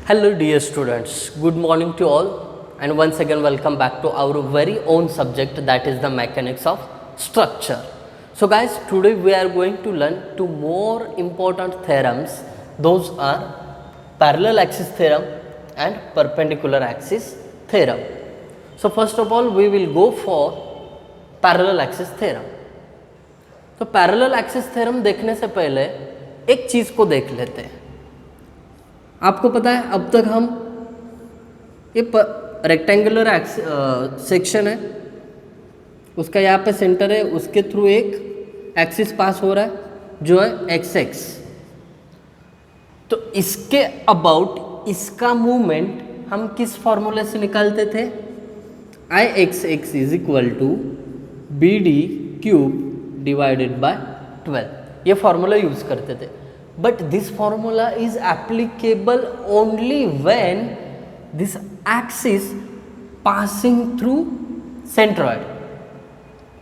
Hello dear students, good morning to all and once again welcome back to our very own subject, that is the mechanics of structure. So guys, today we are going to learn two more important theorems. Those are parallel axis theorem and perpendicular axis theorem. So first of all we will go for parallel axis theorem. तो parallel axis theorem देखने से पहले एक चीज़ को देख लेते हैं। आपको पता है अब तक हम ये रेक्टेंगुलर सेक्शन है, उसका यहाँ पे सेंटर है, उसके थ्रू एक एक्सिस पास हो रहा है जो है एक्स एक्स। तो इसके अबाउट इसका मूवमेंट हम किस फॉर्मूले से निकालते थे? I x x is equal to b d cube divided by 12, ये फॉर्मूला यूज करते थे। But this formula is applicable only when this axis passing through centroid.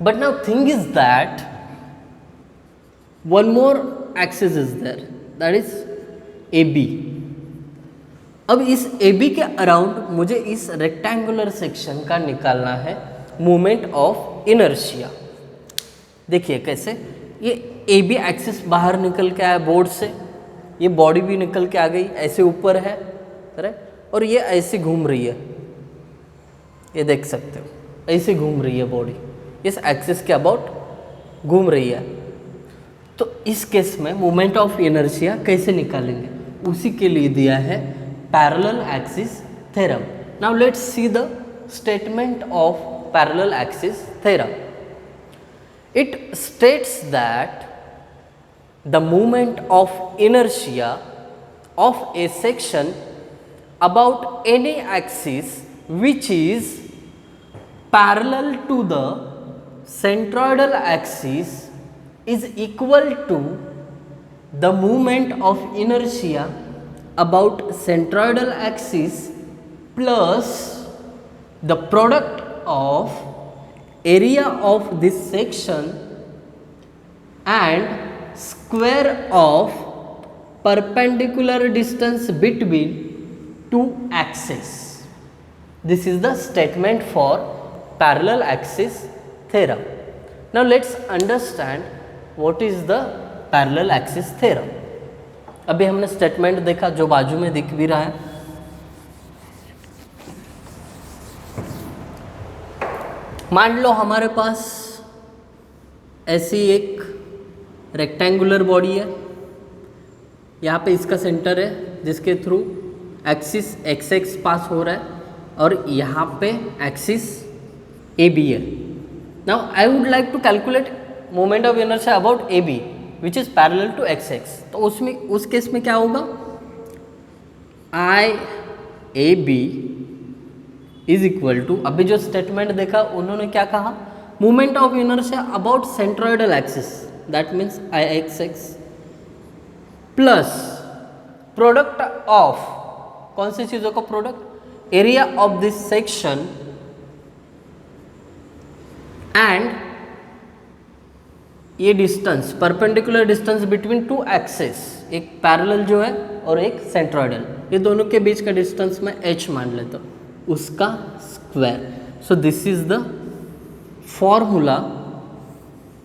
But now thing is that one more axis is there, that is A B. अब इस A B के around मुझे इस rectangular section का निकालना है moment of inertia. देखिए कैसे, ये ए बी एक्सिस बाहर निकल के आया बोर्ड से, ये बॉडी भी निकल के आ गई, ऐसे ऊपर है राइट, और ये ऐसे घूम रही है, ये देख सकते हो ऐसे घूम रही है बॉडी, इस एक्सिस के अबाउट घूम रही है। तो इस केस में मोमेंट ऑफ इनर्शिया कैसे निकालेंगे, उसी के लिए दिया है parallel axis theorem. Now let's see the statement of parallel axis theorem. It states that the moment of inertia of a section about any axis which is parallel to the centroidal axis is equal to the moment of inertia about centroidal axis plus the product of area of this section and square of perpendicular distance between two axes. This is the statement for parallel axis theorem. Now let's understand what is the parallel axis theorem. अभी हमने statement देखा जो बाजू में दिख भी रहा है। मान लो हमारे पास ऐसी एक रेक्टेंगुलर बॉडी है, यहाँ पे इसका सेंटर है जिसके through axis x x pass हो रहा है और यहाँ पे एक्सिस ए बी है। Now I would like to calculate moment of inertia about A B which is parallel to x x. तो उसमें उस केस में क्या होगा, I A B is equal to, अभी जो स्टेटमेंट देखा उन्होंने क्या कहा, moment of inertia about centroidal axis, that means I x x plus product of, कौन सी चीज़ों का product, area of this section and ये distance, perpendicular distance between two axis, एक पैरेलल जो है और एक सेंट्रोइडल, ये दोनों के बीच का डिस्टेंस मैं h मान लेता हूँ, उसका square. So this is the formula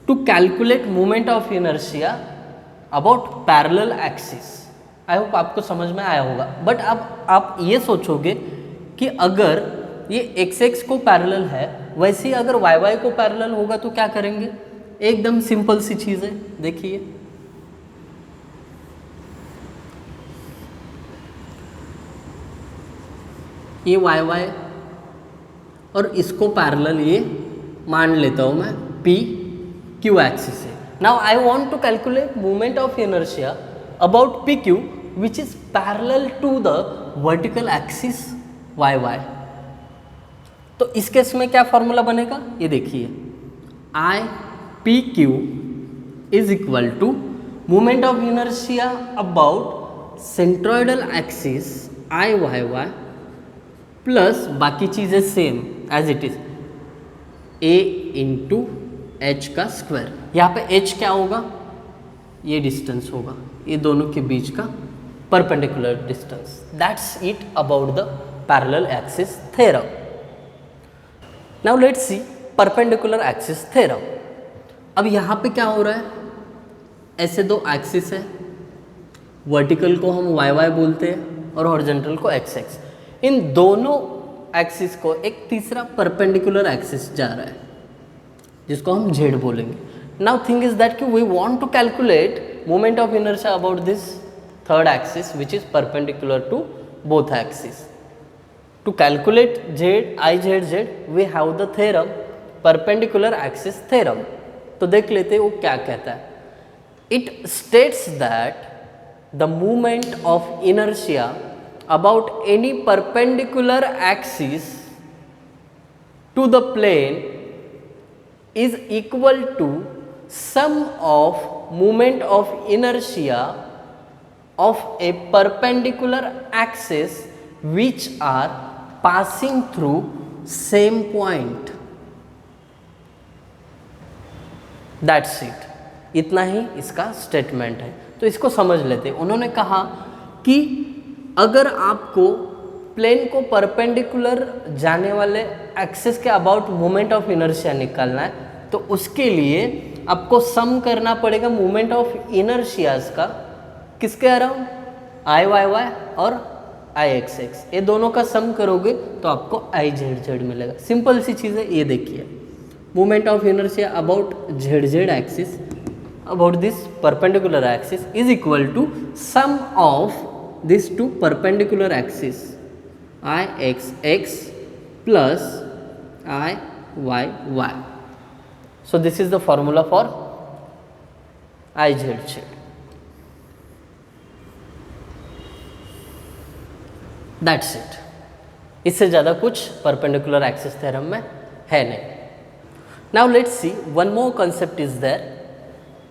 to calculate moment of inertia about parallel axis. I hope आपको समझ में आया होगा। बट अब आप ये सोचोगे कि अगर ये एक्स एक्स को पैरेलल है, वैसे ही अगर वाई वाई को पैरेलल होगा तो क्या करेंगे? एकदम सिंपल सी चीज़ है, देखिए ये वाई वाई और इसको पैरेलल ये मान लेता हूँ मैं पी क्यू एक्सिस है। Now I want to calculate moment of inertia about P Q which is parallel to the vertical axis Y Y. तो इस केस में क्या फॉर्मूला बनेगा, ये देखिए, I P Q is equal to moment of inertia about centroidal axis I Y Y plus बाकी चीज़ें same as it is A into H का स्क्वायर। यहाँ पे एच क्या होगा, ये डिस्टेंस होगा, ये दोनों के बीच का perpendicular distance. That's it about the parallel axis theorem. Now let's see perpendicular axis theorem. अब यहाँ पे क्या हो रहा है, ऐसे दो एक्सिस है, वर्टिकल को हम वाई वाई बोलते हैं और हॉरिजॉन्टल को एक्स एक्स. इन दोनों एक्सिस को एक तीसरा परपेंडिकुलर एक्सिस जा रहा है जिसको हम जेड बोलेंगे. नाउ थिंग इज दैट कि we want to calculate moment of inertia about this third axis which is perpendicular to both axes. To calculate z, I z z we have the theorem perpendicular axis theorem. तो देख लेते हैं वो क्या कहता है. It states that the moment of inertia about any perpendicular axis to the plane is equal to sum of moment of inertia of a perpendicular axis which are passing through same point. That's it. इतना ही इसका statement है. तो इसको समझ लेते हैं. उन्होंने कहा कि अगर आपको प्लेन को परपेंडिकुलर जाने वाले एक्सिस के अबाउट मोमेंट ऑफ इनर्शिया निकालना है तो उसके लिए आपको सम करना पड़ेगा मोमेंट ऑफ इनर्शियाज का किसके अराउंड, आई वाई वाई और आई एक्स एक्स. ये दोनों का सम करोगे तो आपको आई जेड जेड मिलेगा. सिंपल सी चीज़ है. ये देखिए moment of inertia about Z Z axis about this perpendicular axis is equal to sum of this two perpendicular axis I x x plus I Y Y. So this is the formula for I Z Z. That's it. इससे ज़्यादा कुछ perpendicular axis theorem में है नहीं. Now let's see one more concept is there,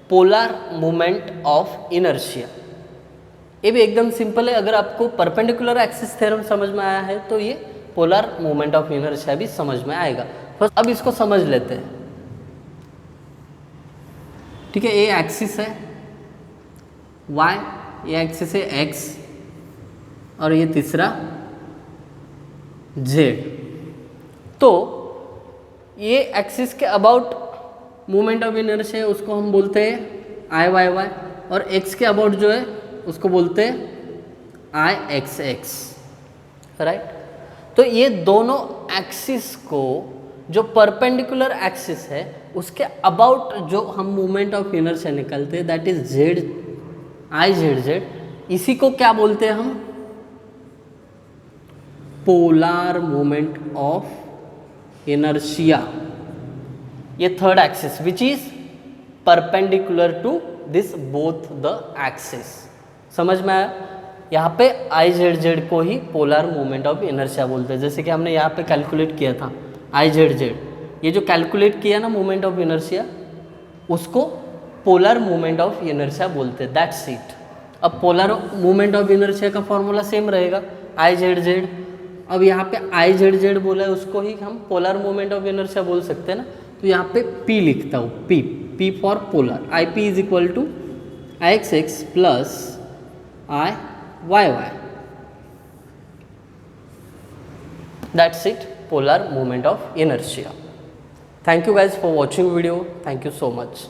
polar movement of inertia. ये भी एकदम simple है. अगर आपको परपेंडिकुलर एक्सिस थ्योरम समझ में आया है तो ये पोलर मूवमेंट ऑफ इनर्शिया भी समझ में आएगा. फर्स्ट अब इसको समझ लेते हैं. ठीक है, ये एक्सिस है y, ये एक्सिस है x और ये तीसरा z. तो ये एक्सिस के अबाउट मूवमेंट ऑफ इनर्शिया है उसको हम बोलते हैं आई वाई वाई और x के अबाउट जो है उसको बोलते हैं आई एक्स एक्स. राइट. तो ये दोनों एक्सिस को जो परपेंडिकुलर एक्सिस है उसके अबाउट जो हम मूवमेंट ऑफ इनर्शिया निकालते हैं that is Z I Z Z. इसी को क्या बोलते हैं हम, पोलर मूवमेंट ऑफ इनर्शिया. ये third axis which is perpendicular to this both the axis. समझ में आया. यहाँ पे आई जेड जेड को ही पोलर मूवमेंट ऑफ इनर्शिया बोलते हैं. जैसे कि हमने यहाँ पे कैलकुलेट किया था आई जेड जेड, ये जो कैलकुलेट किया ना मूवमेंट ऑफ इनर्शिया उसको पोलर मूवमेंट ऑफ इनर्शिया बोलते हैं. That's it. अब पोलर मूवमेंट ऑफ इनर्शिया का फॉर्मूला सेम रहेगा आई जेड जेड. अब यहाँ पे आई जेड जेड बोला है उसको ही हम पोलर मूवमेंट ऑफ इनर्शिया बोल सकते हैं ना. तो यहाँ पे P लिखता हूँ, P for polar. I P is equal to I x x plus I Y Y. That's it, polar movement of inertia. Thank you guys for watching video. Thank you so much.